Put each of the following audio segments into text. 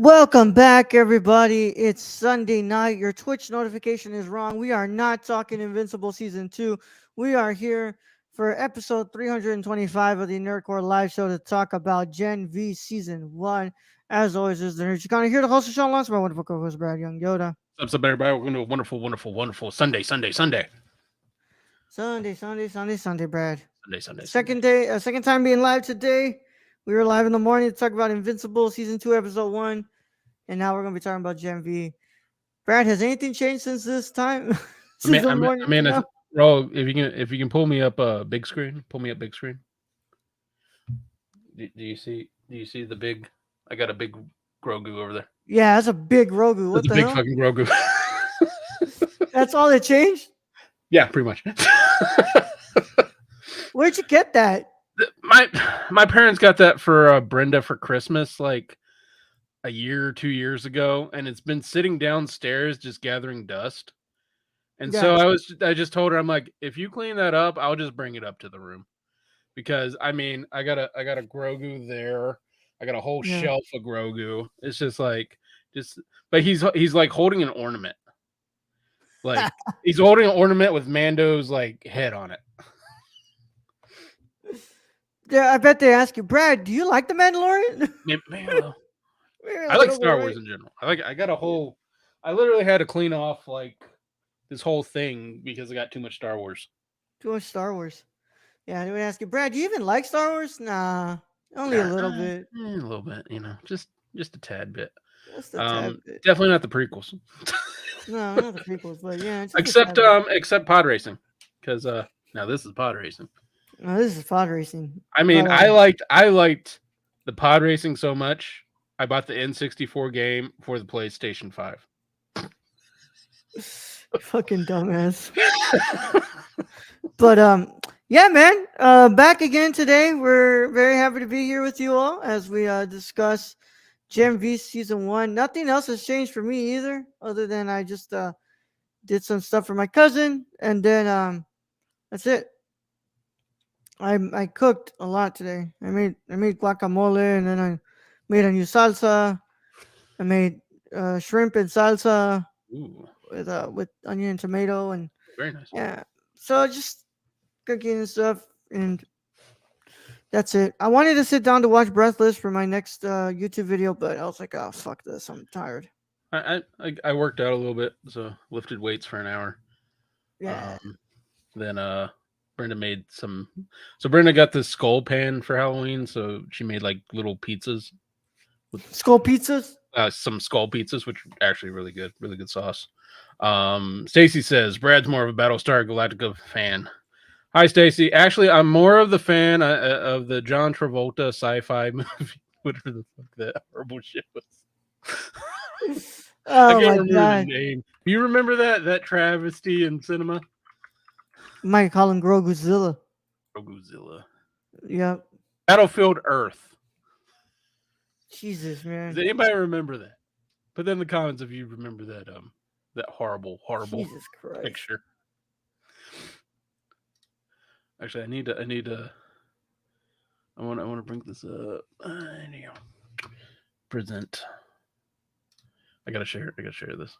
Welcome back, everybody. It's Sunday night. Your Twitch notification is wrong. We are not talking Invincible Season 2. We are here for episode 325 of the Nerdcore Live Show to talk about Gen V Season 1. As always, this is the Nerd Chicana here to host the show alongside my wonderful co-host, Brad Young Yoda. What's up, everybody? We're going to do a wonderful, wonderful, wonderful Sunday, Sunday, Brad. Second time being live today. We were live in the morning to talk about Invincible Season 2, Episode 1. And now we're going to be talking about Gen V. Brad, has anything changed since this time? Bro, if you can pull me up big screen, pull me up big screen. Do you see the big? I got a big Grogu over there. Yeah, that's a big Grogu. What that's the a big fucking Grogu. That's all that changed? Yeah, pretty much. Where'd you get that? My parents got that for Brenda for Christmas, like a year or 2 years ago, and it's been sitting downstairs just gathering dust. And so I just told her, I'm like, if you clean that up, I'll just bring it up to the room. Because I mean, I got a Grogu there. I got a whole shelf of Grogu. It's just like but he's like holding an ornament. Like he's holding an ornament with Mando's like head on it. Yeah, I bet they ask you, Brad, do you like the Mandalorian? I like Star Wars in general. I got a whole. I literally had to clean off like this whole thing because I got too much Star Wars. Too much Star Wars. Yeah, they would ask you, Brad, do you even like Star Wars? Nah, only a little bit. A little bit, just a tad bit. Just a tad bit. Definitely not the prequels. No, not the prequels, but yeah. Except pod racing, because now this is pod racing. No, this is pod racing. I mean, I liked the pod racing so much. I bought the N64 game for the PlayStation 5. Fucking dumbass. But yeah, man. Back again today. We're very happy to be here with you all as we discuss Gen V Season 1. Nothing else has changed for me either, other than I just did some stuff for my cousin, and then that's it. I cooked a lot today. I made guacamole, and then I made a new salsa. I made shrimp and salsa with onion and tomato, and very nice. Yeah, so just cooking and stuff, and that's it. I wanted to sit down to watch Breathless for my next YouTube video, but I was like, oh fuck this, I'm tired. I worked out a little bit, so lifted weights for an hour. Yeah. Then Brenda made some. So Brenda got this skull pan for Halloween, so she made like little pizzas. Skull pizzas? Some skull pizzas, which are actually really good sauce. Stacy says Brad's more of a Battlestar Galactica fan. Hi, Stacy. Actually, I'm more of the fan of the John Travolta sci-fi movie. Whatever the fuck that horrible shit was. Oh I can't my god! The name. Do you remember that travesty in cinema? You might call him Groguzilla. Groguzilla. Yep. Battlefield Earth. Jesus, man. Does anybody remember that? Put that in the comments if you remember that that horrible picture. Actually, I want to bring this up. Present. I gotta share this.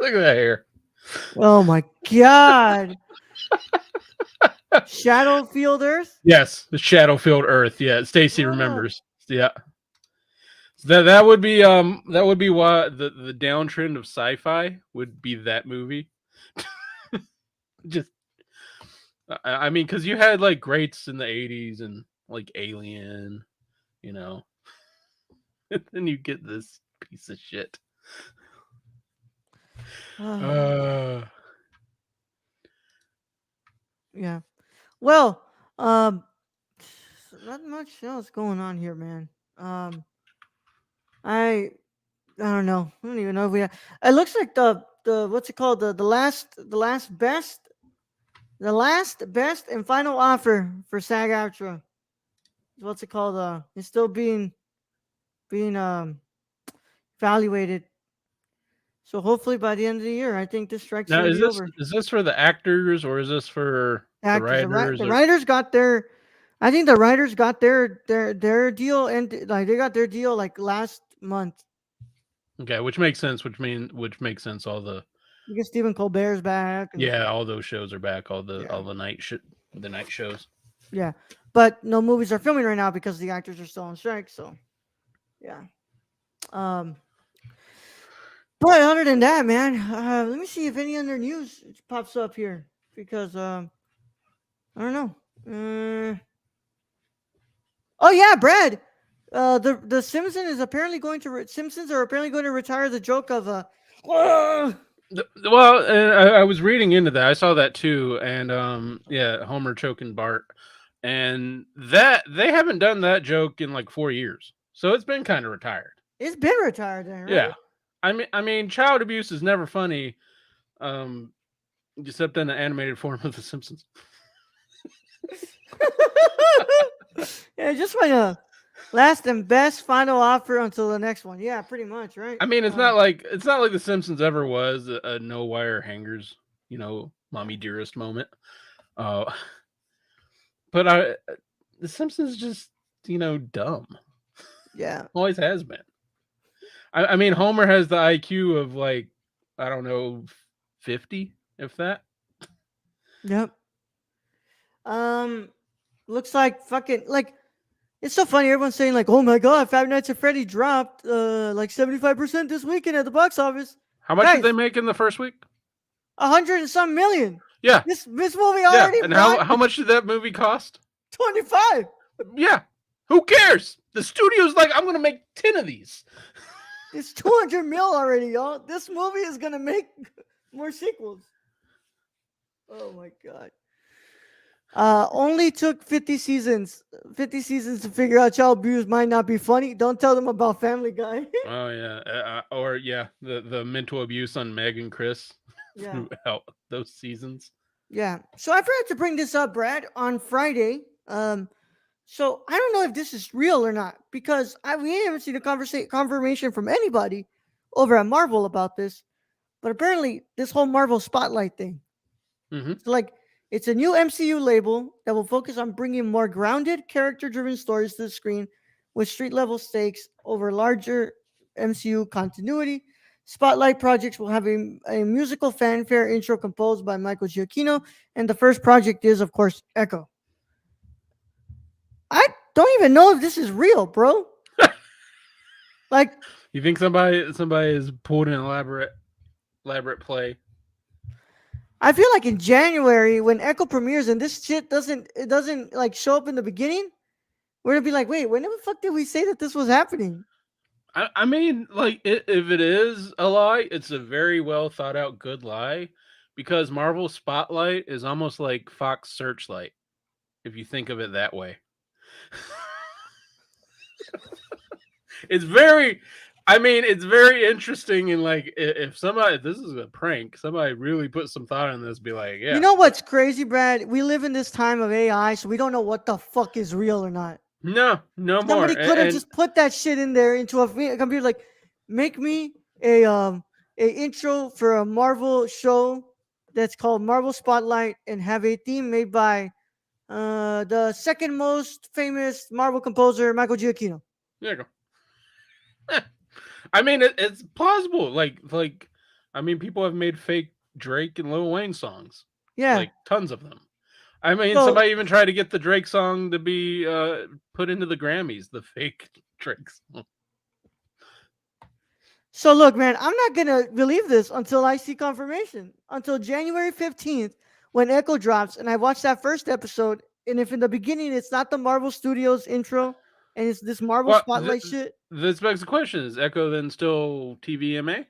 Look at that hair. Oh my god. Shadowfield Earth? Yes, the Shadowfield Earth. Yeah, Stacy remembers. Yeah. So that would be why the downtrend of sci-fi would be that movie. Just I mean, because you had like greats in the 80s and like Alien, and then you get this piece of shit. Yeah. Well, not much else going on here, man. I don't know. I don't even know if we have. It looks like the what's it called, the last best and final offer for SAG-AFTRA. What's it called? It's still being evaluated. So hopefully by the end of the year, I think this strike's now going to be over. Is this for the actors or is this for the writers? The writers got their I think the writers got their deal, and like they got their deal like last month Okay, which makes sense. Which makes sense. All the because Stephen Colbert's back and yeah, all those shows are back. yeah, All the night shows. yeah. But no movies are filming right now because the actors are still on strike. So yeah. Um, but other than that, man, let me see if any other news pops up here because I don't know. Oh yeah, Brad. The Simpsons are apparently going to retire the joke of Well, and I was reading into that. I saw that too, and yeah, Homer choking Bart, and that they haven't done that joke in like 4 years, so it's been kind of retired. it's been retired then, right? Yeah, I mean, child abuse is never funny, um, except in the animated form of The Simpsons. Yeah, just like a last and best final offer until the next one. Yeah, pretty much, right? I mean, it's not like The Simpsons ever was a no wire hangers, mommy dearest moment. Uh, but The Simpsons just dumb. Yeah. Always has been. I mean, Homer has the IQ of like I don't know 50, if that. Yep. Um, looks like fucking like it's so funny. Everyone's saying like, "Oh my god, Five Nights at Freddy dropped like 75% this weekend at the box office." How much did they Guys, make in the first week? 100 and some million. Yeah, This movie yeah. already And brought how much did that movie cost? 25. Yeah. Who cares? The studio's like, I'm gonna make 10 of these. It's 200 mil already, y'all. This movie is gonna make more sequels. Oh my god. Only took 50 seasons to figure out child abuse might not be funny. Don't tell them about Family Guy. Oh yeah, or yeah, the mental abuse on Meg and Chris Yeah, throughout those seasons. yeah. So I forgot to bring this up, Brad, on Friday. So I don't know if this is real or not because we haven't seen a confirmation from anybody over at Marvel about this. But apparently, this whole Marvel Spotlight thing. Hmm. So like, it's a new MCU label that will focus on bringing more grounded, character-driven stories to the screen with street-level stakes over larger MCU continuity. Spotlight projects will have a musical fanfare intro composed by Michael Giacchino, and the first project is, of course, Echo. I don't even know if this is real, bro. Like, You think somebody has pulled an elaborate play? I feel like in January when Echo premieres and this shit doesn't like show up in the beginning, we're gonna be like, wait, when the fuck did we say that this was happening? I mean, like, if it is a lie, it's a very well thought out good lie, because Marvel Spotlight is almost like Fox Searchlight, if you think of it that way. It's very, I mean, it's very interesting. And like, if somebody, if this is a prank, somebody really put some thought in this, be like, You yeah, know what's crazy, Brad? We live in this time of AI, so we don't know what the fuck is real or not. no, no more. Somebody could have just put that shit in there into a computer, like, make me a intro for a Marvel show that's called Marvel Spotlight and have a theme made by the second most famous Marvel composer, Michael Giacchino. There you go. I mean, it's plausible. I mean, people have made fake Drake and Lil Wayne songs, Yeah. like tons of them. I mean, So somebody even tried to get the Drake song to be put into the Grammys, the fake Drake song. So look, man, I'm not gonna believe this until I see confirmation. Until January 15th, when Echo drops, and I watch that first episode. And if in the beginning it's not the Marvel Studios intro and it's this Marvel Well, Spotlight shit, this begs the question: is Echo then still TVMA?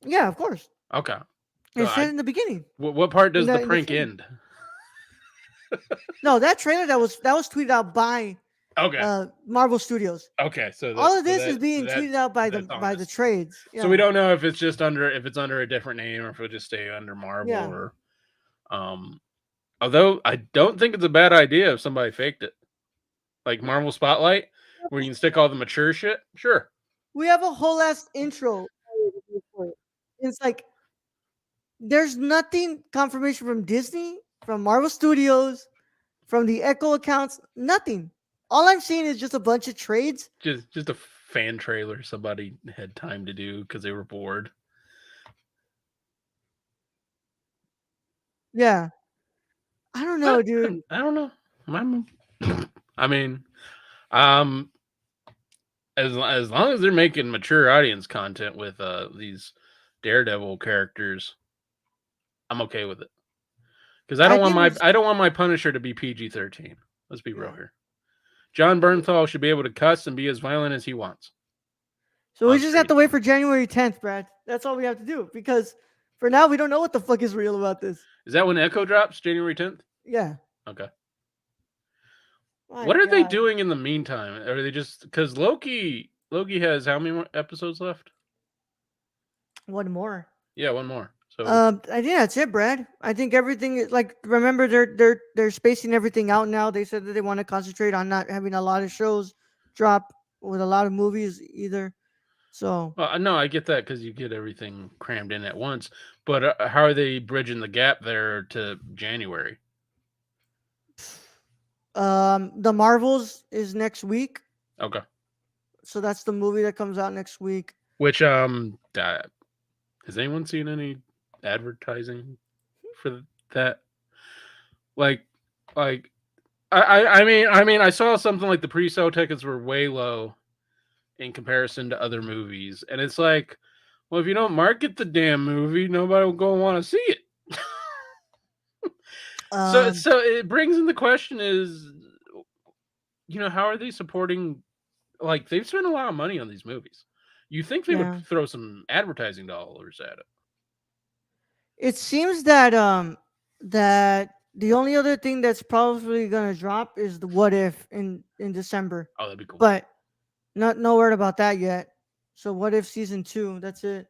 yeah, of course. Okay, so It said in the beginning. what part In does the the prank trailer. end? No, that trailer that was tweeted out by Okay, Marvel Studios. okay, so All of this is that being tweeted out by that's the honest. trades. So we Yeah, don't know if it's just if it's under a different name, or if it'll just stay under Marvel, yeah. or um. Although I don't think it's a bad idea if somebody faked it, like Marvel Spotlight, where you can stick all the mature shit. Sure. We have a whole ass intro. It's like there's nothing confirmation from Disney, from Marvel Studios, from the Echo accounts, nothing. All I'm seeing is just a bunch of trades. Just a fan trailer somebody had time to do because they were bored. Yeah, I don't know, dude. I don't know. I'm, I mean, um, as long as they're making mature audience content with these Daredevil characters, I'm okay with it. Because I think it's I don't want my Punisher to be PG-13. Let's be real yeah. here. John Bernthal should be able to cuss and be as violent as he wants So we on just have screen. to wait for January 10th, Brad. That's all we have to do because for now we don't know what the fuck is real about this. Is that when Echo drops? January 10th? Yeah. Okay. My What are they God. doing in the meantime? Are they just because Loki has how many more episodes left? One more. Yeah, one more. So I think that's it, Brad. I think everything is like remember they're spacing everything out now. They said that they want to concentrate on not having a lot of shows drop with a lot of movies either. So no, I get that because you get everything crammed in at once. But how are they bridging the gap there to January? the Marvels is next week. Okay. So that's the movie that comes out next week. Which has anyone seen any advertising for that? Like, like I mean, I saw something like the pre-sale tickets were way low in comparison to other movies, and it's like, well, if you don't market the damn movie, nobody will go want to see it. Um So it brings in the question is, how are they supporting? Like they've spent a lot of money on these movies. You think they would yeah. throw some advertising dollars at it? It seems that the only other thing that's probably gonna drop is the What If in December, Oh, that'd be cool. but not no word about that yet. So What If season two? That's it.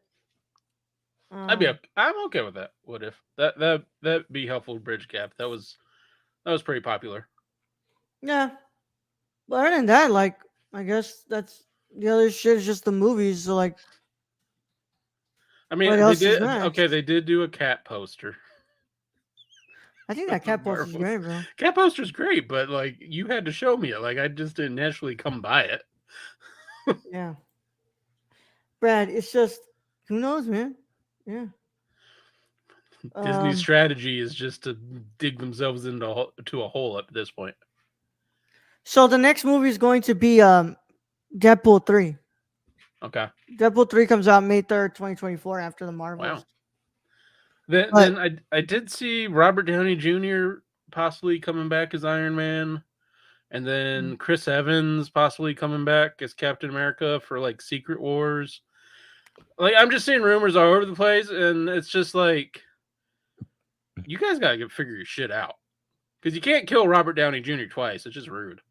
Um, I'm okay with that. What if that'd be helpful to bridge gap? That was pretty popular. yeah. But other than that, like I guess that's the other shit is just the movies. So like, I what mean, else is next? they did do a cat poster. I think that The cat post is Marvels great, bro. cat poster's great, but like you had to show me it. Like I just didn't naturally come by it. Yeah, Brad. It's just who knows, man. Yeah. Disney's Um. strategy is just to dig themselves to a hole at this point. So the next movie is going to be Deadpool 3. Okay. Deadpool 3 comes out May 3rd, 2024 after the Marvels. Wow. Then But I did see Robert Downey Jr. possibly coming back as Iron Man, and then Chris Evans possibly coming back as Captain America for like Secret Wars. Like I'm just seeing rumors all over the place, and it's just like you guys gotta figure your shit out because you can't kill Robert Downey Jr. twice. It's just rude.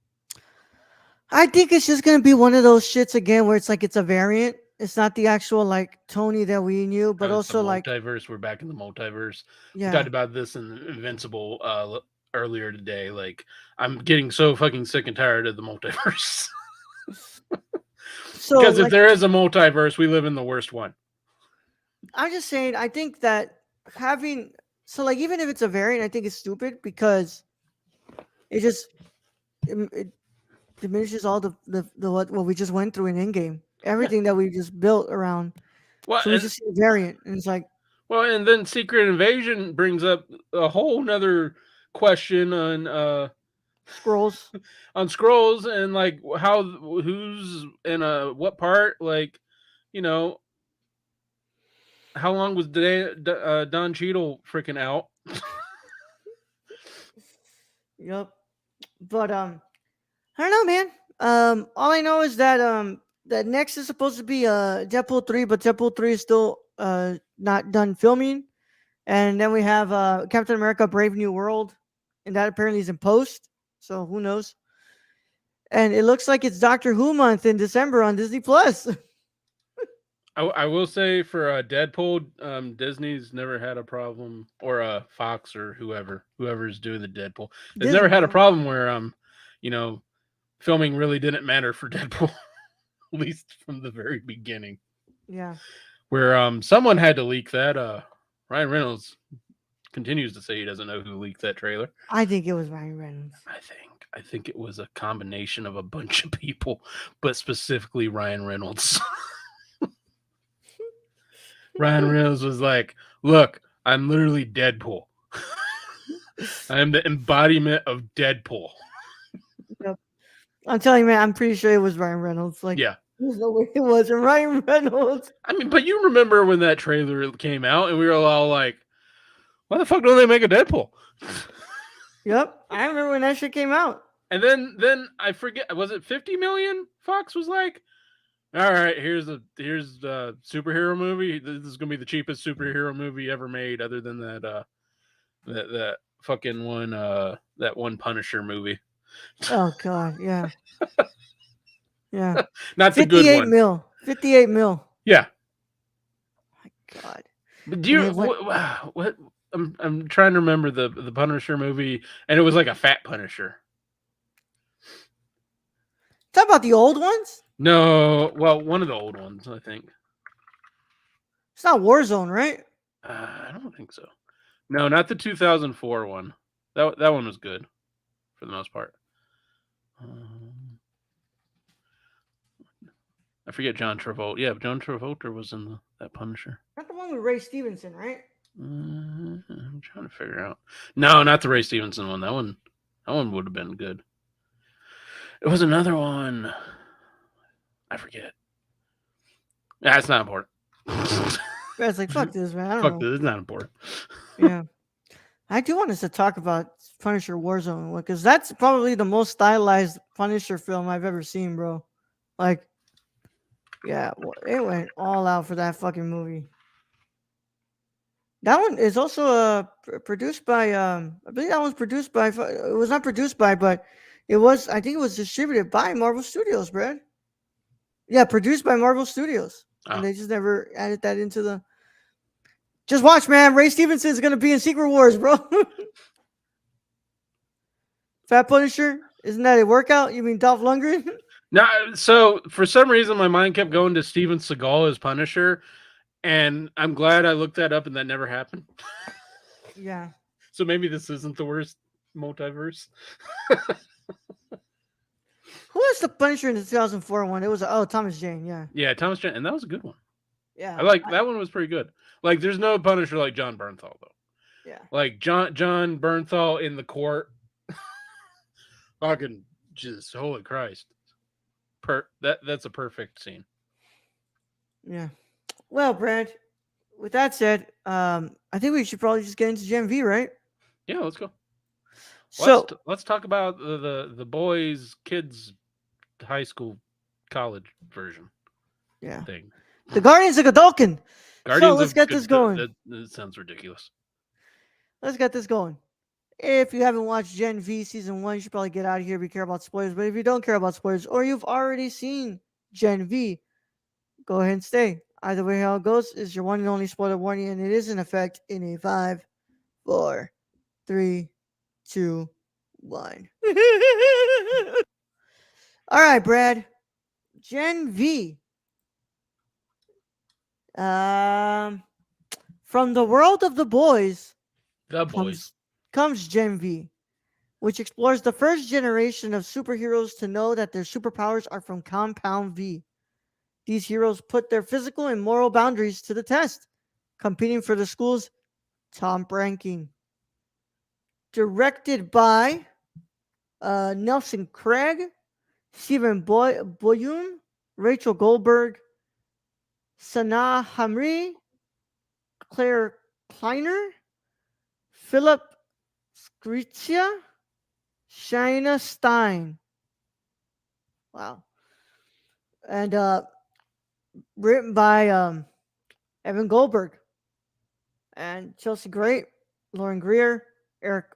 I think it's just gonna be one of those shits again where it's like it's a variant. It's not the actual like Tony that we knew, but Oh, it's the also like multiverse. We're back in the multiverse. We talked yeah. about this in Invincible earlier today. Like I'm getting so fucking sick and tired of the multiverse. So Because if like there is a multiverse, we live in the worst one. I'm just saying I think that having so like even if it's a variant, I think it's stupid because it just it diminishes all the what we just went through in Endgame. Yeah. Everything that we just built around. Well, So we just see a variant and it's like and then Secret Invasion brings up a whole nother question scrolls. on scrolls and like how who's in what part, like, you know, how long was Don Cheadle freaking out? Yep. But I don't know, man. All I know is that next is supposed to be Deadpool 3, but Deadpool 3 is still not done filming. And then we have Captain America Brave New World, and that apparently is in post. So who knows? And it looks like it's Doctor Who month in December on Disney Plus. I will say for Deadpool, Disney's never had a problem, or Fox or whoever's doing the Deadpool, they've never Disney, had a yeah. problem where you know, filming really didn't matter for Deadpool, at least from the very beginning. Yeah. Where someone had to leak that Ryan Reynolds continues to say he doesn't know who leaked that trailer. I think it was Ryan Reynolds. I think it was a combination of a bunch of people, but specifically Ryan Reynolds. Ryan Reynolds was like, "Look, I'm literally Deadpool. I am the embodiment of Deadpool." Yep. I'm telling you, man, I'm pretty sure it was Ryan Reynolds. Like, Yeah. there's no way it wasn't Ryan Reynolds. I mean, but you remember when that trailer came out and we were all like, "Why the fuck don't they make a Deadpool?" Yep. I remember when that shit came out. And then I forget, was it 50 million? Fox was like, "All right, here's a superhero movie. This is gonna be the cheapest superhero movie ever made, other than that fucking one that one Punisher movie, Oh god, yeah. Yeah. not the good 58 one." mil. 58 mil. Yeah, My god. but do And you it went what? I'm trying to remember the Punisher movie, and it was like a fat Punisher. talk about the old ones? No, well, one of the old ones, I think. It's not Warzone, right? I don't think so. No, not the 2004 one. That one was good for the most part. Um, I forget John Travolta. Yeah, John Travolta was in that Punisher. Not the one with Ray Stevenson, right? I'm trying to figure out. No, not the Ray Stevenson one. That one would have been good. It was another one. I forget. That's not important. It's like, fuck this, man. I don't Fuck know. this. It's not important. Yeah. I do want us to talk about Punisher Warzone because that's probably the most stylized Punisher film I've ever seen, bro. Like, yeah, it went all out for that fucking movie. That one is also produced by I believe that one's produced by it was not produced by, but it was, I think it was distributed by Marvel Studios, Brad. Yeah, produced by Marvel Studios. And Oh. they just never added that into the. Just watch, man. Ray Stevenson's gonna be in Secret Wars, bro. Fat Punisher, isn't that a workout? You mean Dolph Lundgren? No, so for some reason my mind kept going to Steven Seagal as Punisher, and I'm glad I looked that up and that never happened. Yeah. So maybe this isn't the worst multiverse. Who was the Punisher in the 2004 one? It was Thomas Jane. Yeah. Yeah, Thomas Jane, and that was a good one. Yeah. I like that one was pretty good. Like, there's no Punisher like John Bernthal though. Yeah. Like John Bernthal in the court, fucking just holy Christ, that's a perfect scene. Yeah. Well, Brad, with that said, I think we should probably just get into Gen V, right? Yeah, let's go. So Let's talk about the boys, kids, high school, college version. yeah, Thing. the Guardians of Godolphin. Guardians let's of get this going. That sounds ridiculous. Let's get this going. If you haven't watched Gen V season 1, you should probably get out of here if you care about spoilers. But if you don't care about spoilers, or you've already seen Gen V, go ahead and stay. Either way, how it goes is your one and only spoiler warning, and it is in effect in a 5, 4, 3, 2, 1. All right, Brad. Gen V. From the world of the boys The boys. comes Gen V, which explores the first generation of superheroes to know that their superpowers are from Compound V. These heroes put their physical and moral boundaries to the test, competing for the school's top ranking. Directed by Nelson Craig, Stephen Boyun, Rachel Goldberg, Sanaa Hamri, Claire Kleiner, Philip Scrizia, Shaina Stein. Wow. And written by Evan Goldberg and Chelsea Gray, Lauren Greer, Eric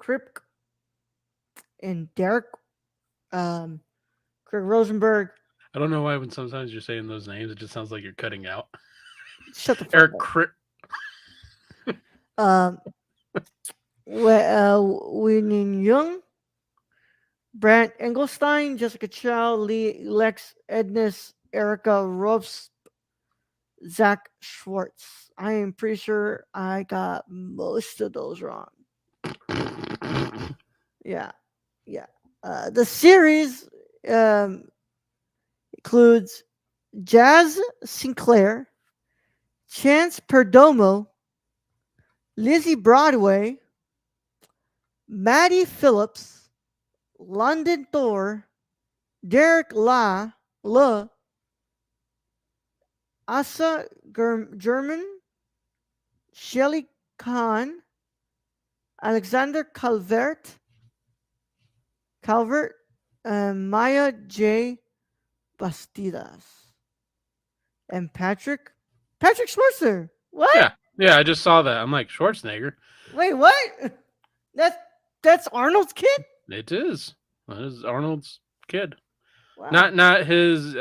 Kripke, and Derek Craig Rosenberg. I don't know why when sometimes you're saying those names, it just sounds like you're cutting out. Shut the fuck Eric up. Winning Young, Brant Engelstein, Jessica Chow, Lee Lex Edness, Erica Robes, Zach Schwartz. I am pretty sure I got most of those wrong. Yeah, yeah. The series um, includes Jazz Sinclair, Chance Perdomo, Lizzie Broadway, Maddie Phillips, London Thor, Derek La, Asa German, Shelly Khan, Alexander Calvert, and Maya J. Bastidas, and Patrick Schwarzer. What? Yeah, yeah. I just saw that. I'm like Schwarzenegger. Wait, what? That's that's Arnold's kid? It is. That is Arnold's kid. Wow. Not his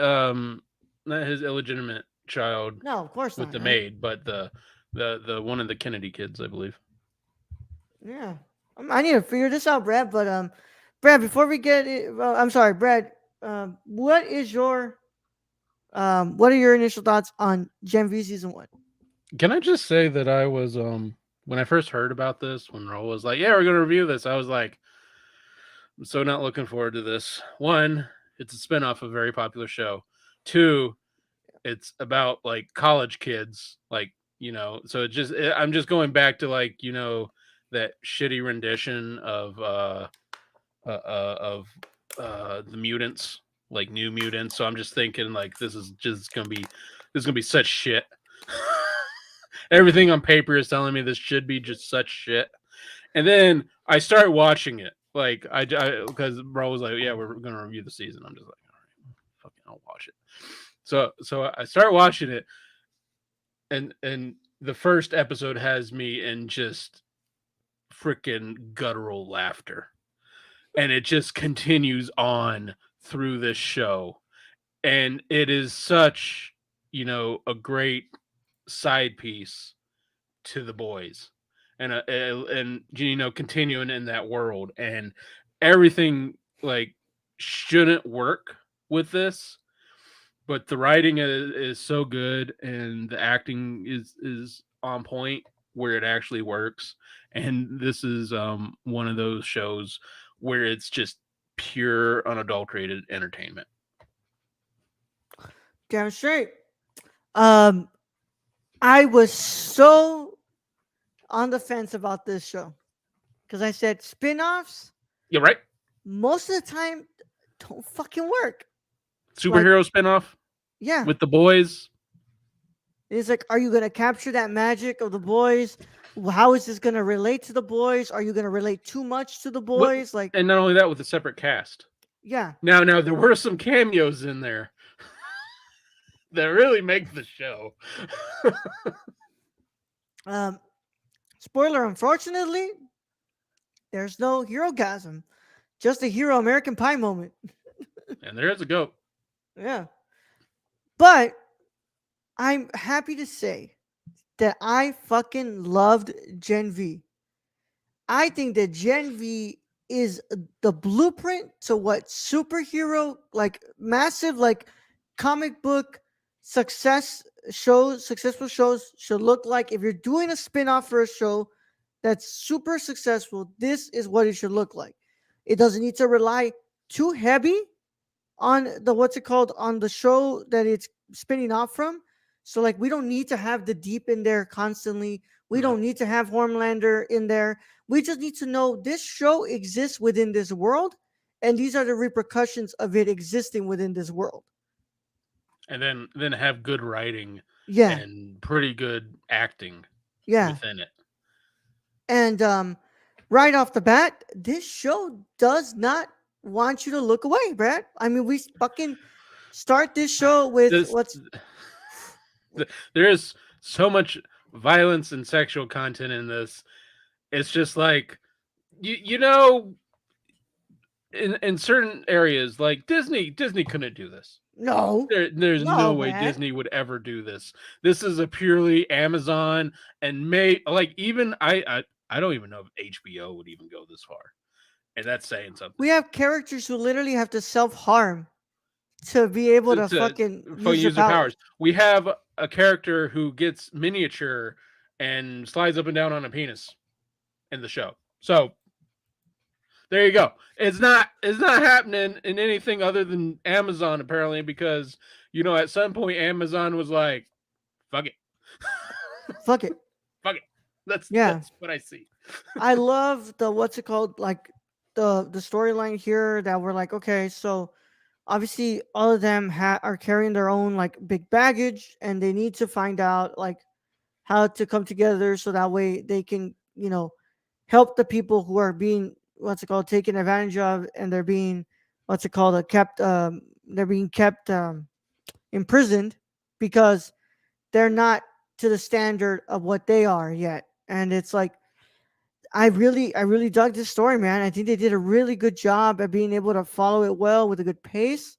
illegitimate child No, of course with not. the maid, but the one of the Kennedy kids, I believe. Yeah. I need to figure this out, Brad. But Brad, before we get it, well, I'm sorry, Brad. What are your initial thoughts on Gen V season one? Can I just say that I was when I first heard about this, when Roll was like, "Yeah, we're gonna review this," I was like, "I'm so not looking forward to this." One, it's a spinoff of a very popular show. Two, it's about like college kids, like so I'm just going back to like that shitty rendition of the mutants, like New Mutants. So I'm just thinking like this is gonna be such shit. Everything on paper is telling me this should be just such shit. And then I start watching it, like I because bro was like, "Yeah, we're gonna review the season." I'm just like, "All right, fucking, I'll watch it." So I start watching it, and the first episode has me in just freaking guttural laughter, and it just continues on through this show, and it is such a great side piece to the boys, and continuing in that world, and everything like shouldn't work with this, but the writing is so good, and the acting is on point where it actually works. And this is one of those shows where it's just pure unadulterated entertainment. Damn straight. Um, I was so on the fence about this show because I said spin-offs You're right. most of the time don't fucking work. Like, Superhero spinoff yeah, with the boys. it's like, are you gonna capture that magic of the boys? How is this gonna relate to the boys? Are you gonna relate too much to the What, boys? Like, and not only that, with a separate cast. yeah. Now there were some cameos in there that really make the show. Um, Spoiler, unfortunately, there's no hero gasm, just a hero American Pie moment. And there is a goat. Yeah, but I'm happy to say that I fucking loved Gen V. I think that Gen V is the blueprint to what superhero, like massive, like comic book successful shows should look like. If you're doing a spin-off for a show that's super successful, this is what it should look like. It doesn't need to rely too heavy on the what's it called on the show that it's spinning off from. So like we don't need to have the deep in there constantly. We No. don't need to have Homelander in there. We just need to know this show exists within this world, and these are the repercussions of it existing within this world. And then have good writing Yeah, and pretty good acting yeah. within it. And right off the bat, this show does not want you to look away, Brad. I mean, we fucking start this show with This there is so much violence and sexual content in this. It's just like you know in certain areas like Disney couldn't do this. no, There's no no, way Brad. Disney would ever do this. This is a purely Amazon and may like even I don't even know if HBO would even go this far. And that's saying something. We have characters who literally have to self harm to be able to to fucking fucking use your use their powers. powers. We have a character who gets miniature and slides up and down on a penis in the show. So there you go. It's not happening in anything other than Amazon apparently because at some point Amazon was like, fuck it. Fuck it. Fuck it. That's Yeah. that's what I see. I love the what's it called, like the storyline here that we're like, okay, so obviously all of them are carrying their own like big baggage, and they need to find out like how to come together so that way they can help the people who are being what's it called taken advantage of, and they're being what's it called kept they're being kept imprisoned because they're not to the standard of what they are yet. And it's like I really dug this story, man. I think they did a really good job at being able to follow it well with a good pace.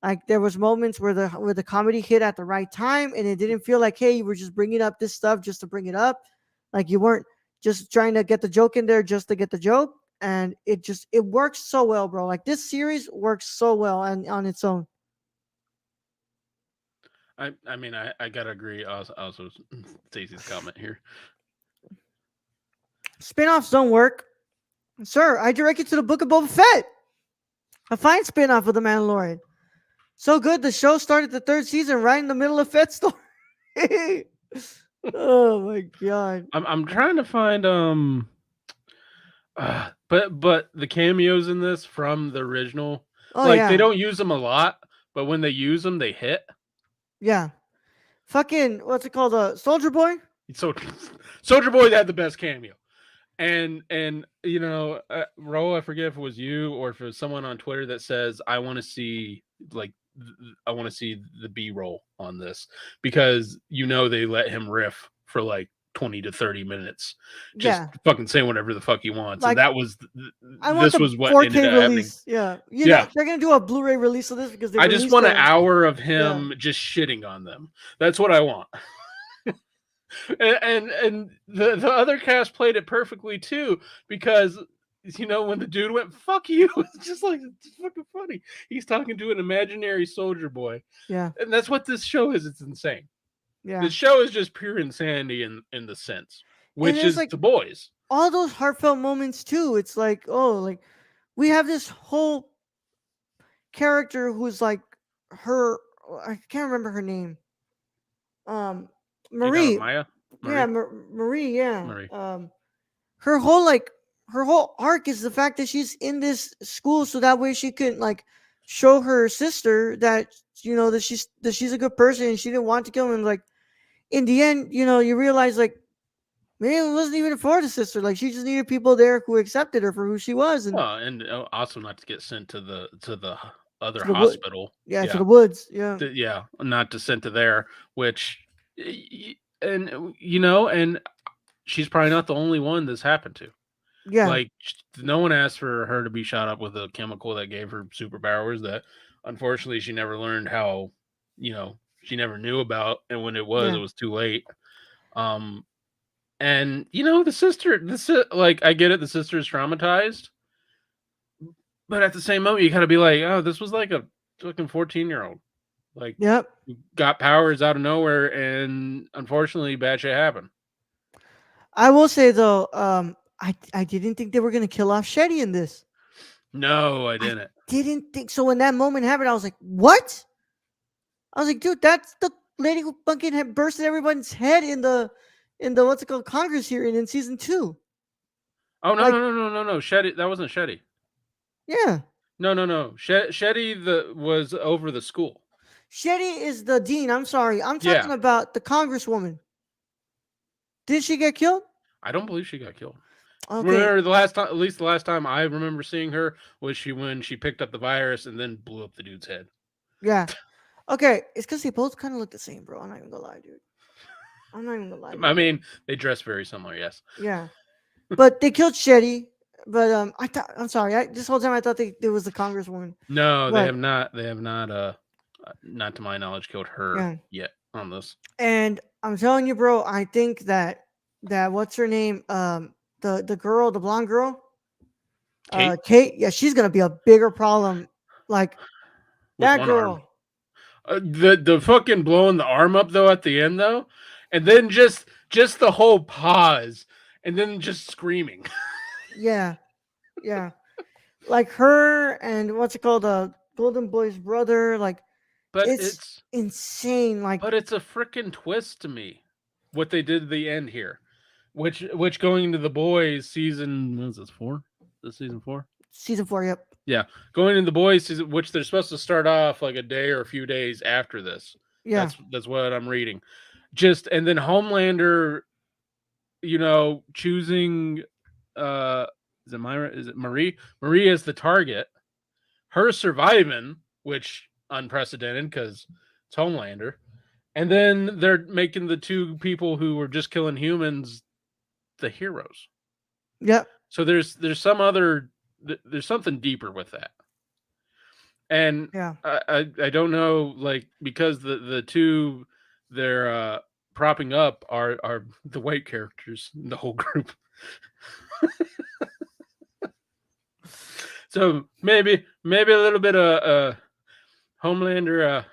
Like there was moments where the comedy hit at the right time, and it didn't feel like, hey, you were just bringing up this stuff just to bring it up. Like you weren't just trying to get the joke in there just to get the joke, and it works so well, bro. Like this series works so well on its own. I mean I gotta agree. Also Stacey's comment here. Spin-offs don't work, sir. I direct you to the Book of Boba Fett, a fine spin-off of the Mandalorian. So good, the show started the third season right in the middle of Fett's story. Oh my god. I'm trying to find but the cameos in this from the original, Oh like they yeah. don't use them a lot, but when they use them, they hit. Yeah. Fucking what's it called? Soldier Boy? So Soldier Boy had the best cameo, and Ro, I forget if it was you or if it was someone on Twitter that says I want to see like I want to see the B roll on this because they let him riff for like 20 to 30 minutes, just Yeah. fucking saying whatever the fuck he wants, and Like that was I want this the was what ended 4K up happening. release. Yeah. Yeah, They're gonna do a Blu-ray release of this because they I just released want an the hour of yeah. him just shitting on them. That's what I want. And the other cast played it perfectly too because when the dude went fuck you, it's just like it's fucking funny. He's talking to an imaginary soldier boy, Yeah. and that's what this show is. It's insane. Yeah. The show is just pure insanity in the sense, And which there's is like the boys. all those heartfelt moments too. It's like, oh, like we have this whole character who's like her I can't remember her name. Um You talking about Marie. Maya, Yeah, Marie, Marie, yeah. Marie? Her whole like her whole arc is the fact that she's in this school so that way she can like show her sister that that she's a good person and she didn't want to kill him. And like in the end, you realize like maybe it wasn't even for the sister. Like she just needed people there who accepted her for who she was and Well, and also not to get sent to the other to the wood. hospital. Yeah, to Yeah, the woods. Yeah. yeah, not to sent to there, which and and she's probably not the only one this happened to. Yeah. Like, no one asked for her to be shot up with a chemical that gave her superpowers that unfortunately she never learned how, she never knew about. And when it Yeah. was too late. Um, and the sister, like, I get it, the sister is traumatized, but at the same moment, you gotta be like, oh, this was like a fucking 14-year-old, like, Yep. got powers out of nowhere, and unfortunately, bad shit happened. I will say though, I didn't think they were gonna kill off Shetty in this. No, I I didn't. didn't think so. When that moment happened, I was like, "What?" I was like, "Dude, that's the lady who fucking had bursted everyone's head in the what's it called Congress hearing in season 2." Oh no Like, no no no no no! Shetty, that wasn't Shetty. yeah, No, no, no. Shetty was over the school. Shetty is the dean. I'm sorry, I'm talking Yeah, about the Congresswoman. Did she get killed? I don't believe she got killed. Okay, Remember the last time? At least the last time I remember seeing her was when she picked up the virus and then blew up the dude's head. yeah, okay. It's because they both kind of look the same, bro. I'm not even gonna lie, dude. I'm not even gonna lie, I dude. mean, they dress very similar. Yes. Yeah, but they killed Shetty. But I'm sorry. This whole time I thought it was the Congresswoman. No, they But have not. They have not. Not to my knowledge, killed her yeah, yet on this. and I'm telling you, bro. I think that what's her name? The girl, the blonde girl, Kate Kate. Yeah, she's gonna be a bigger problem. Like with that one arm. girl. The fucking blowing the arm up though at the end though, and then just the whole pause, and then just screaming. Yeah, yeah. Like her and what's it called, Golden Boy's brother. Like But it's insane. Like it's a freaking twist to me what they did at the end here, which going into the boys season, what is this 4? This season 4? season 4. Yep. Yeah, going into the boys season, which they're supposed to start off like a day or a few days after this. Yeah. That's what I'm reading. Just and then Homelander, choosing uh is it Myra? Is it Marie? Marie is the target. Her surviving, which unprecedented because it's Homelander. And then they're making the two people who were just killing humans the heroes. Yep. So there's something deeper with that. And Yeah. I don't know, like, because the two they're propping up are the white characters in the whole group. So maybe a little bit of Homelander.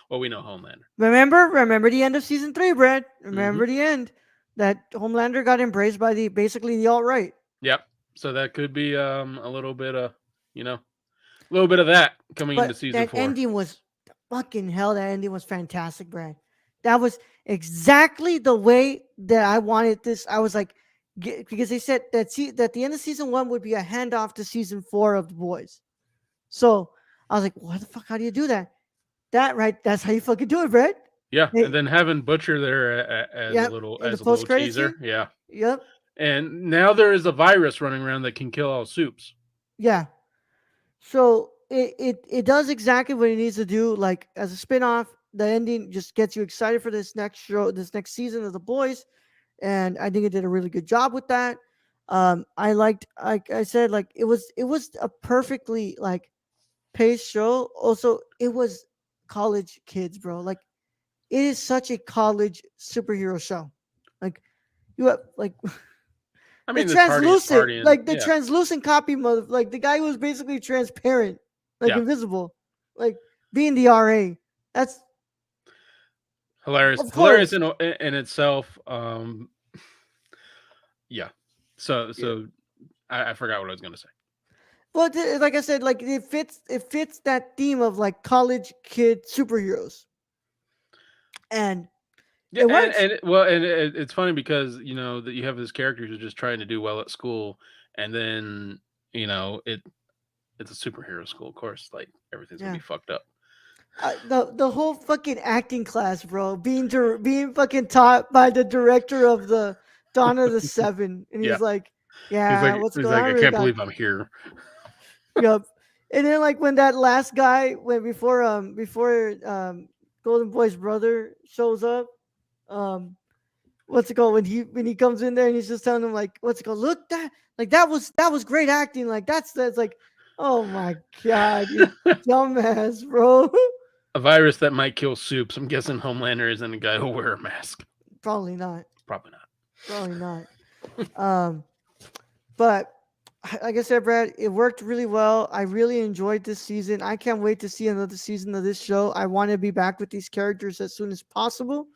Well, we know Homelander. Remember the end of season 3, Brad. Mm-hmm. Remember the end that Homelander got embraced by basically the alt right. Yep. So that could be a little bit of a little bit of that coming into But season that 4. ending was fucking hell. That ending was fantastic, Brad. That was exactly the way that I wanted this. I was like, because they said that the end of season 1 would be a handoff to season 4 of the boys. So I was like, what the fuck? How do you do that? That's how you fucking do it, Brad. Yeah, Hey, and then having Butcher there as yep, in the a little post-credit teaser. scene. Yeah. Yep. And now there is a virus running around that can kill all soups. Yeah. So it does exactly what it needs to do. Like as a spinoff, the ending just gets you excited for this next show, this next season of The Boys, and I think it did a really good job with that. I liked, like I said, like it was a perfectly like paced show. Also, it was college kids, bro. Like it is such a college superhero show. Like you have like I the mean, this translucent, partying. like the Yeah. translucent copy mode, like the guy who was basically transparent, like Yeah. invisible, like being the RA. That's Hilarious. of Hilarious course. in itself. Yeah. So Yeah. I forgot what I was going to say. Well, like I said, like it fits that theme of like college kid superheroes, and Yeah, it works. it's funny because that you have this character who's just trying to do well at school, and then it's a superhero school, of course. Like everything's gonna Yeah. be fucked up. The whole fucking acting class, bro, being fucking taught by the director of the Dawn of the Seven, and Yeah, he's like, "Yeah, what's he's going like, on? I I really can't got." believe I'm here. Yep. And then like when that last guy when before Golden Boy's brother shows up, um what's it called, when he comes in there and he's just telling him like, what's it called, look, that was great acting, like that's like, oh my god, you dumbass, bro. A virus that might kill soups. I'm guessing Homelander isn't a guy who'll wear a mask. Probably not. Probably not. Probably not. um but like I said, Brad, it worked really well. I really enjoyed this season. I can't wait to see another season of this show. I want to be back with these characters as soon as possible.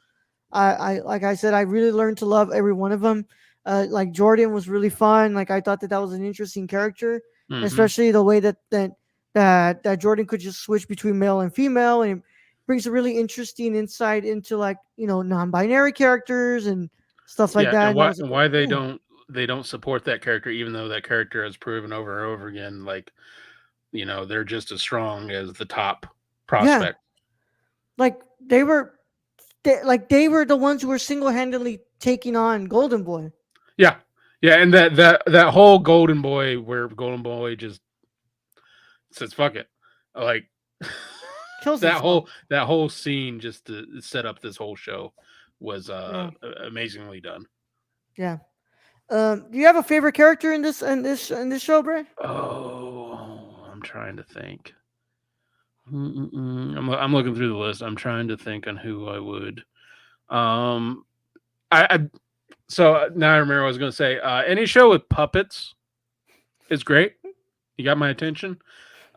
I like I said, I really learned to love every one of them. Like Jordan was really fun. Like I thought that was an interesting character, Mm-hmm. especially the way that Jordan could just switch between male and female, and it brings a really interesting insight into like non-binary characters and stuff like Yeah, that. and And I why was like, why they oh, don't support that character, even though that character has proven over and over again, like they're just as strong as the top yeah, prospect. like they were the ones who were single-handedly taking on Golden Boy. Yeah, yeah, and that whole Golden Boy, where Golden Boy just says "fuck it," like Kills himself. that whole scene just to set up this whole show was Yeah, amazingly done. yeah. Do you have a favorite character in this show, Brad? Oh, I'm trying to think. I'm looking through the list. I'm trying to think on who I would. Um, I so now I remember what I was going to say. Any show with puppets is great. You got my attention.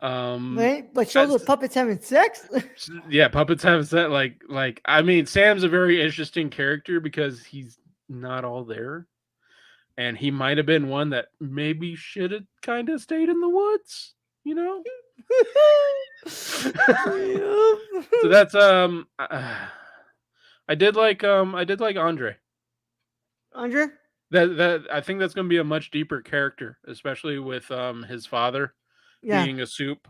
Um, Right? But shows as- with puppets having sex? yeah, puppets have said like I mean, Sam's a very interesting character because he's not all there, and he might have been one that maybe should have kind of stayed in the woods, you know. Yep. So that's I did like Andre. Andre? That I think that's going to be a much deeper character, especially with his father Yeah. being a soup.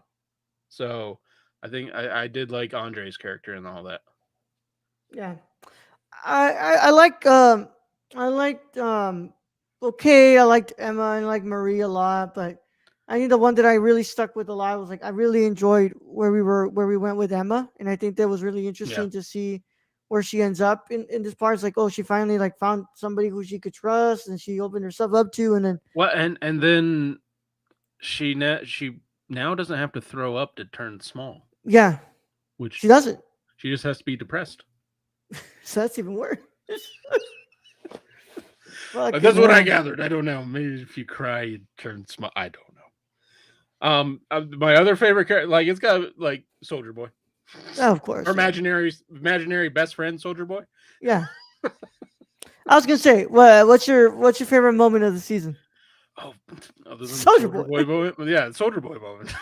So I did like Andre's character and all that. Yeah. I like I liked okay, I liked Emma and like Marie a lot, but I think the one that I really stuck with a lot was like I really enjoyed where we went with Emma, and I think that was really Yeah. interesting to see where she ends up in this part. It's like, oh, she finally like found somebody who she could trust and she opened herself up to, and then Well, and then she now doesn't have to throw up to turn small, yeah, which she doesn't. she just has to be depressed. So that's even worse. Fucking That's what I hell. gathered. I don't know. Maybe if you cry, you turn small. I don't know. My other favorite character, like it's got like Soldier Boy, Oh, of or course, yeah. imaginary best friend Soldier Boy. Yeah. I was gonna say, what's your favorite moment of the season? Oh, other than the Soldier Soldier Boy. Boy moment, yeah, Soldier Boy moment.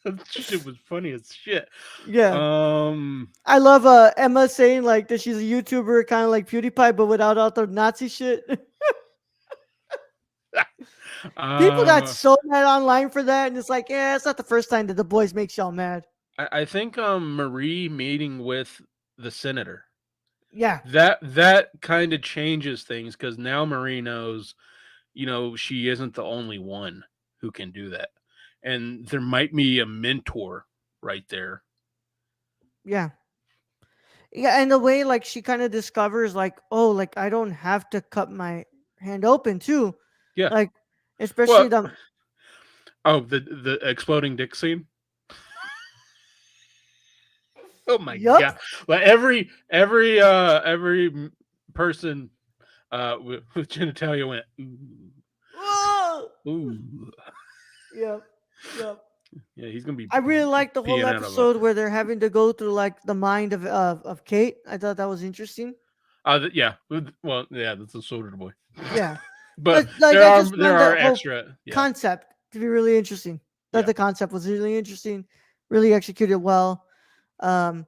That shit was funny as shit. Yeah. Um, I love Emma saying like that she's a YouTuber, kind of like PewDiePie, but without all the Nazi shit. People got uh, so mad online for that, and it's like, yeah, it's not the first time that the boys make y'all mad. I think Marie meeting with the senator, Yeah, that kind of changes things because now Marie knows, she isn't the only one who can do that, and there might be a mentor right there. yeah, yeah. And the way like she kind of discovers like, oh, like I don't have to cut my hand open too, Yeah. like especially Well, the oh, the exploding dick scene. Oh my yup. god! Like every person with genitalia went Whoa. ooh, ooh. Yep, yep. Yeah, he's gonna be I really like the whole peeing out of a. episode where they're having to go through like the mind of Kate. I thought that was interesting. Yeah, well, yeah, that's a Soldier Boy, Yeah, but but like there I are just there found are the whole extra. Yeah, concept to be really interesting. That yeah. the concept was really interesting, really executed well. Um,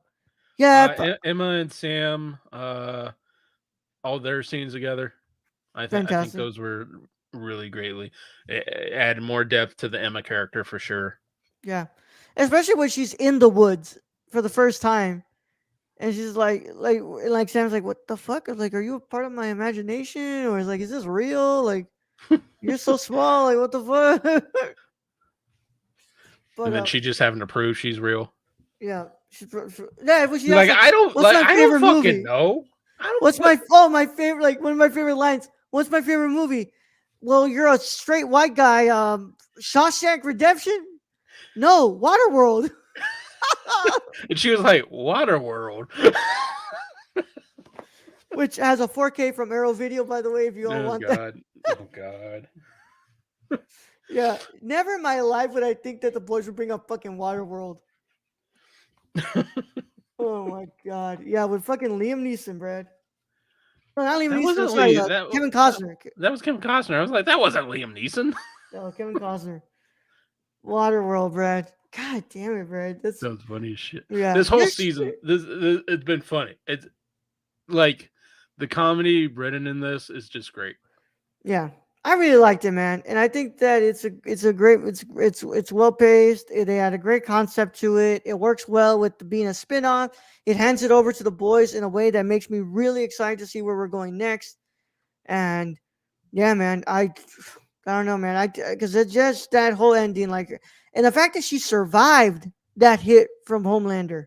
yeah, Emma and Sam, all their scenes together. I think fantastic. those were really greatly add more depth to the Emma character for sure. Yeah, especially when she's in the woods for the first time, and she's like Sam's like, "What the fuck? Like, are you a part of my imagination, or is like, is this real? Like, you're so small. Like, what the fuck?" But And then she just having to prove she's real. yeah, yeah. But she She's asked like, like, like "What's my I don't favorite fucking movie? know. I don't What's what my oh my favorite like one of my favorite lines? What's my favorite movie? Well, you're a straight white guy. Shawshank Redemption? No, Waterworld, and she was like, Waterworld. which has a 4K from Arrow Video, by the way, if you all Oh want that. god. Oh god. Yeah, never in my life would I think that the boys would bring up fucking Waterworld. Oh my god, yeah, with fucking Liam Neeson, Brad. No, not Liam That Neeson. wasn't Sorry, Lee. Kevin That Costner. that was Kim Costner. I was like, that wasn't Liam Neeson. No, Kevin Costner. Waterworld, Brad. God damn it, Brad. That's That was funny as shit. yeah. This whole season, this it's been funny. It's like the comedy written in this is just great. Yeah, I really liked it, man, and I think that it's a great it's well paced. They had a great concept to it. It works well with being a spinoff. It hands it over to the boys in a way that makes me really excited to see where we're going next. And yeah, man, I don't know, man. I because it's just that whole ending, like, and the fact that she survived that hit from Homelander.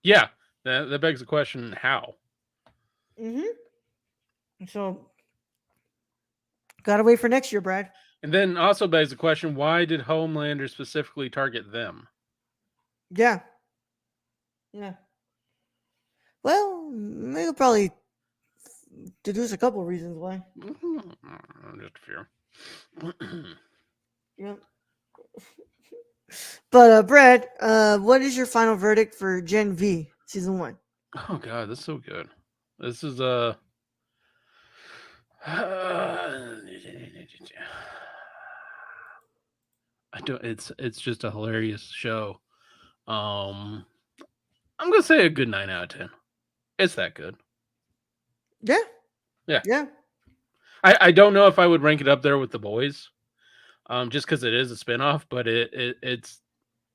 Yeah, that begs the question: how? So gotta wait for next year, Brad. And then also begs the question: why did Homelander specifically target them? Yeah, yeah. Well, maybe probably deduce a couple reasons why. Just a few. Yep. But Brad, what is your final verdict for Gen V season one? Oh god, this is so good. This is I don't. It's just a hilarious show. Um, I'm gonna say a good 9 out of 10. It's that good. Yeah, Yeah, yeah, I don't know if I would rank it up there with the boys, just because it is a spinoff, but it's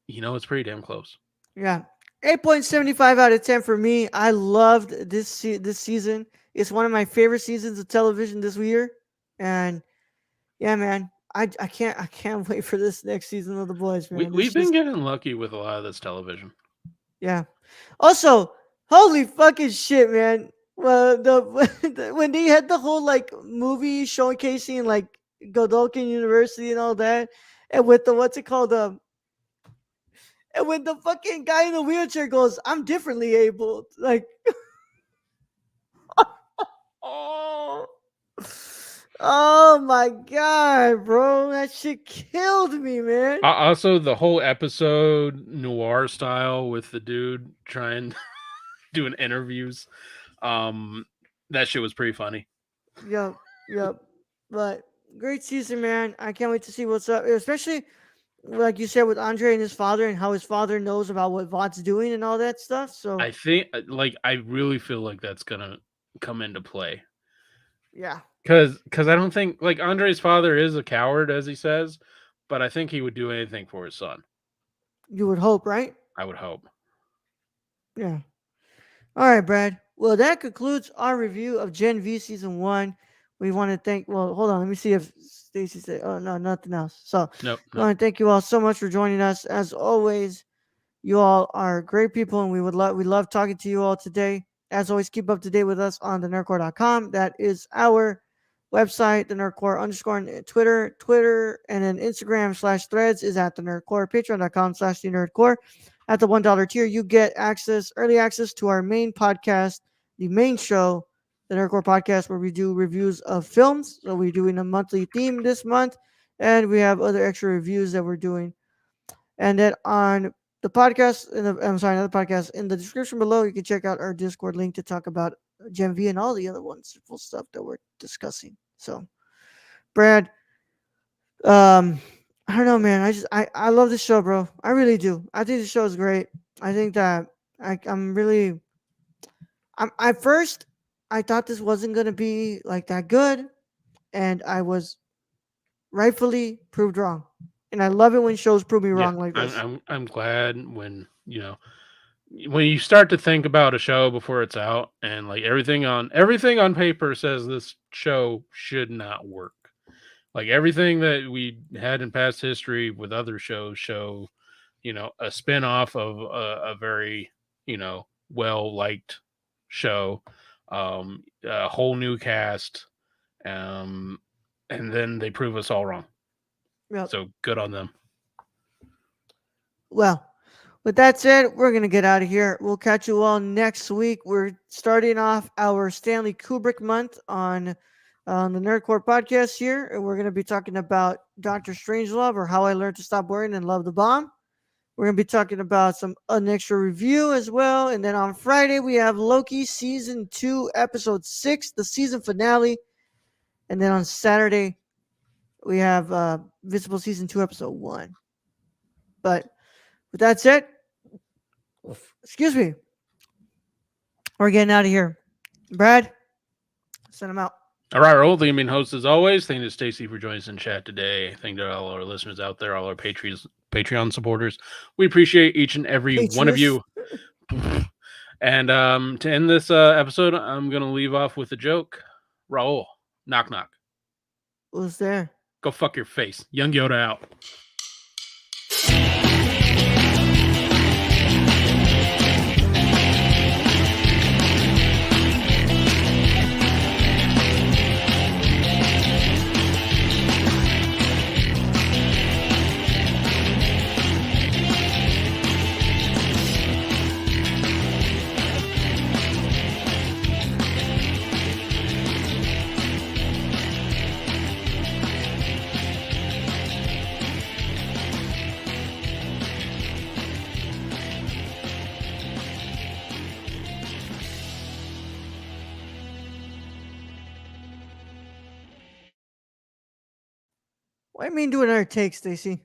it's pretty damn close. yeah. 8.75 out of 10 for me. I loved this season. It's one of my favorite seasons of television this year, and yeah, man, I can't wait for this next season of The Boys, We man. It's we've been just getting lucky with a lot of this television. yeah. Also, holy fucking shit, man. Well, when they had the whole like movie showcasing like Godolkin University and all that, and with the what's it called and when the fucking guy in the wheelchair goes, "I'm differently able," like oh. Oh my god, bro. That shit killed me, man. Also, the whole episode noir style with the dude trying doing interviews. Um, that shit was pretty funny. Yep, yep. But great season, man. I can't wait to see what's up, especially like you said with Andre and his father and how his father knows about what Vod's doing and all that stuff. So I think, I really feel like that's gonna come into play yeah, because I don't think like Andre's father is a coward as he says, but I think he would do anything for his son. you would hope, right? I would hope. Yeah. All right, Brad. Well, that concludes our review of Gen V season one. We want to thank. Well, hold on. Let me see if Stacy said. Oh no, nothing else. So Nope, we nope. want to thank you all so much for joining us. As always, you all are great people, and we love talking to you all today. As always, keep up to date with us on thenerdcore.com. That is our website, the Nerdcore underscore on Twitter, and then Instagram/threads is at the Nerdcore. Patreon.com/the Nerdcore. At the $1 tier, you get early access to our main podcast, the main show, the Nerdcore podcast, where we do reviews of films. So we're doing a monthly theme this month, and we have other extra reviews that we're doing. And then on the podcast, another podcast in the description below, you can check out our Discord link to talk about Gen V and all the other wonderful stuff that we're discussing. So, Brad, I don't know, man. I love this show, bro. I really do. I think the show is great. I think that I'm really. At first I thought this wasn't gonna be like that good, and I was rightfully proved wrong. And I love it when shows prove me Yeah, wrong like I'm this. I'm I'm glad when you start to think about a show before it's out, and like everything on paper says this show should not work. Like everything that we had in past history with other shows show, a spin-off of a very, well liked show, a whole new cast, um, and then they prove us all wrong. Yep. So good on them. Well, with that said, we're going to get out of here. We'll catch you all next week. We're starting off our Stanley Kubrick month on the Nerdcore podcast here. And we're going to be talking about Doctor Strangelove, or How I Learned to Stop Worrying and Love the Bomb. We're going to be talking about an extra review as well. And then on Friday, we have Loki Season 2, Episode 6, the season finale. And then on Saturday, we have Visible Season 2, Episode 1. But with that said, excuse me, we're getting out of here. Brad, send him out. All right, Raul, the main host as always. Thank you to Stacy for joining us in chat today. Thank you to all our listeners out there, all our Patreon supporters. We appreciate each and every one of you. And to end this episode, I'm going to leave off with a joke. Raul, knock knock. Who's there? Go fuck your face. Young Yoda out. What do you mean do another take, Stacy?